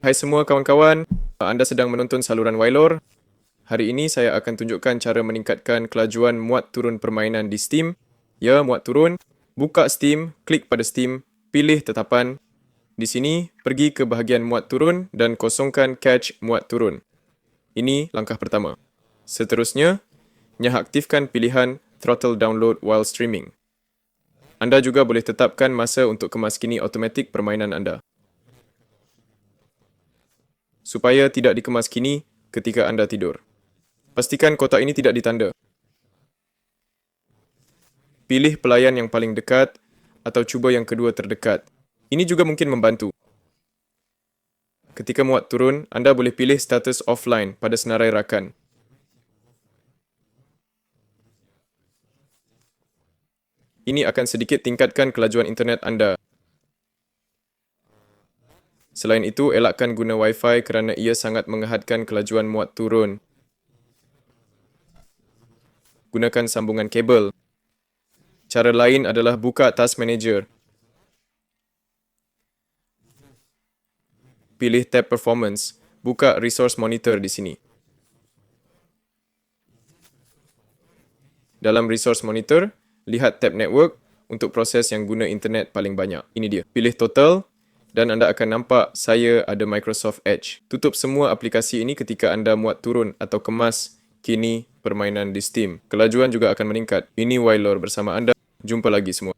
Hai semua kawan-kawan, anda sedang menonton saluran Wailor. Hari ini saya akan tunjukkan cara meningkatkan kelajuan muat turun permainan di Steam. Ya, muat turun. Buka Steam, klik pada Steam, pilih tetapan. Di sini, pergi ke bahagian muat turun dan kosongkan cache muat turun. Ini langkah pertama. Seterusnya, aktifkan pilihan throttle download while streaming. Anda juga boleh tetapkan masa untuk kemaskini automatik permainan anda, supaya tidak dikemaskini ketika anda tidur. Pastikan kotak ini tidak ditanda. Pilih pelayan yang paling dekat atau cuba yang kedua terdekat. Ini juga mungkin membantu. Ketika muat turun, anda boleh pilih status offline pada senarai rakan. Ini akan sedikit tingkatkan kelajuan internet anda. Selain itu, elakkan guna Wi-Fi kerana ia sangat menghadkan kelajuan muat turun. Gunakan sambungan kabel. Cara lain adalah buka Task Manager. Pilih tab Performance. Buka Resource Monitor di sini. Dalam Resource Monitor, lihat tab Network untuk proses yang guna internet paling banyak. Ini dia. Pilih Total dan anda akan nampak saya ada Microsoft Edge. Tutup semua aplikasi ini ketika anda muat turun atau kemas kini permainan di Steam. Kelajuan juga akan meningkat. Ini Wailor bersama anda. Jumpa lagi semua.